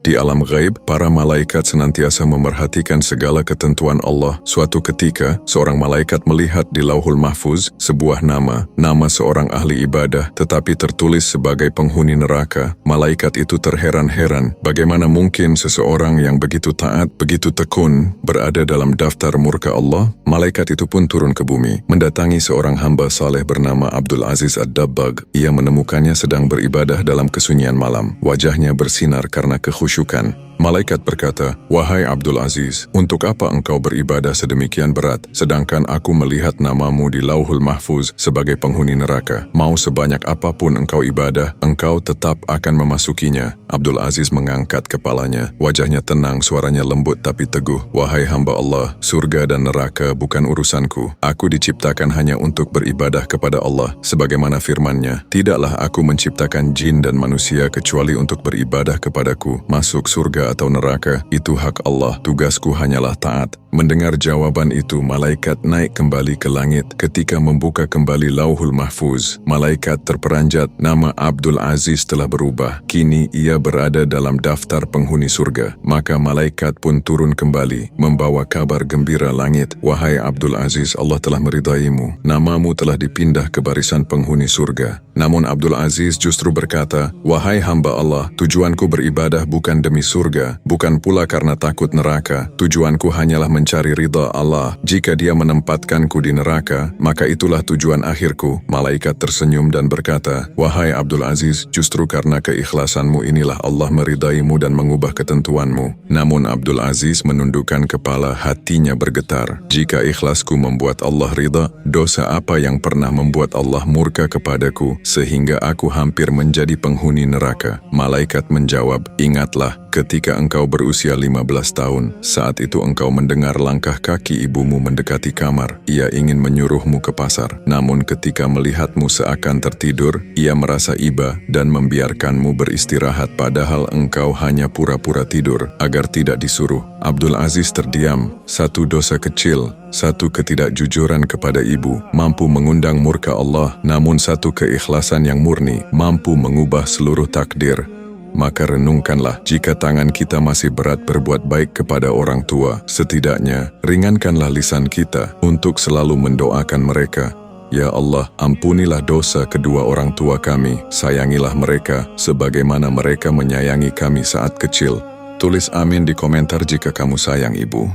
Di alam ghaib, para malaikat senantiasa memerhatikan segala ketentuan Allah. Suatu ketika, seorang malaikat melihat di Lauhul Mahfuz sebuah nama seorang ahli ibadah, tetapi tertulis sebagai penghuni neraka. Malaikat itu terheran-heran, bagaimana mungkin seseorang yang begitu taat, begitu tekun, berada dalam daftar murka Allah? Malaikat itu pun turun ke bumi, mendatangi seorang hamba saleh bernama Abdul Aziz Ad-Dabbag. Ia menemukannya sedang beribadah dalam kesunyian malam. Wajahnya bersinar karena kekhusyukan. Malaikat berkata, "Wahai Abdul Aziz, untuk apa engkau beribadah sedemikian berat, sedangkan aku melihat namamu di Lauhul Mahfuz sebagai penghuni neraka? Mau sebanyak apapun engkau ibadah, engkau tetap akan memasukinya." Abdul Aziz mengangkat kepalanya, wajahnya tenang, suaranya lembut tapi teguh. "Wahai hamba Allah, surga dan neraka bukan urusanku. Aku diciptakan hanya untuk beribadah kepada Allah. Sebagaimana firman-Nya, tidaklah aku menciptakan jin dan manusia kecuali untuk beribadah kepadaku. Masuk surga atau neraka, itu hak Allah. Tugasku hanyalah taat." Mendengar jawaban itu, malaikat naik kembali ke langit. Ketika membuka kembali Lauhul Mahfuz, malaikat terperanjat, nama Abdul Aziz telah berubah. Kini ia berada dalam daftar penghuni surga. Maka malaikat pun turun kembali, membawa kabar gembira langit. "Wahai Abdul Aziz, Allah telah meridaimu. Namamu telah dipindah ke barisan penghuni surga." Namun Abdul Aziz justru berkata, "Wahai hamba Allah, tujuanku beribadah bukan demi surga, bukan pula karena takut neraka. Tujuanku hanyalah mencari ridha Allah. Jika Dia menempatkanku di neraka, maka itulah tujuan akhirku." Malaikat tersenyum dan berkata, "Wahai Abdul Aziz, justru karena keikhlasanmu inilah Allah meridaimu dan mengubah ketentuanmu." Namun Abdul Aziz menundukkan kepala, hatinya bergetar. "Jika ikhlasku membuat Allah ridha, dosa apa yang pernah membuat Allah murka kepadaku sehingga aku hampir menjadi penghuni neraka?" Malaikat menjawab, "Ingatlah, ketika engkau berusia 15 tahun, saat itu engkau mendengar langkah kaki ibumu mendekati kamar. Ia ingin menyuruhmu ke pasar. Namun ketika melihatmu seakan tertidur, ia merasa iba dan membiarkanmu beristirahat padahal engkau hanya pura-pura tidur agar tidak disuruh." Abdul Aziz terdiam. Satu dosa kecil, satu ketidakjujuran kepada ibu, mampu mengundang murka Allah, namun satu keikhlasan yang murni mampu mengubah seluruh takdir. Maka renungkanlah, jika tangan kita masih berat berbuat baik kepada orang tua, setidaknya ringankanlah lisan kita untuk selalu mendoakan mereka. "Ya Allah, ampunilah dosa kedua orang tua kami, sayangilah mereka sebagaimana mereka menyayangi kami saat kecil." Tulis amin di komentar jika kamu sayang ibu.